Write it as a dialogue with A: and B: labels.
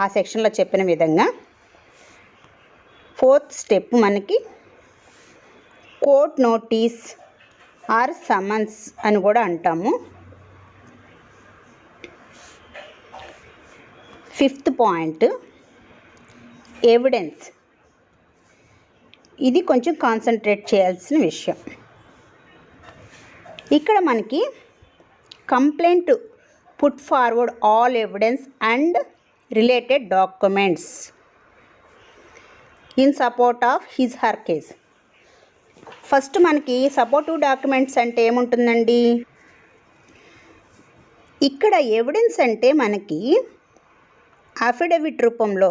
A: ఆ సెక్షన్లో చెప్పిన విధంగా. ఫోర్త్ స్టెప్ మనకి కోర్ట్ నోటీస్ ఆర్ సమన్స్ అని కూడా అంటాము. Fifth point evidence. ఇది కొంచెం కాన్సన్ట్రేట్ చేయాల్సిన విషయం. ఇక్కడ మనకి complaint put forward all evidence and related documents in support of his her case. First మనకి సపోర్టివ్ డాక్యుమెంట్స్ అంటే ఏముంటుందండి? ఇక్కడ ఎవిడెన్స్ అంటే మనకి అఫిడవిట్ రూపంలో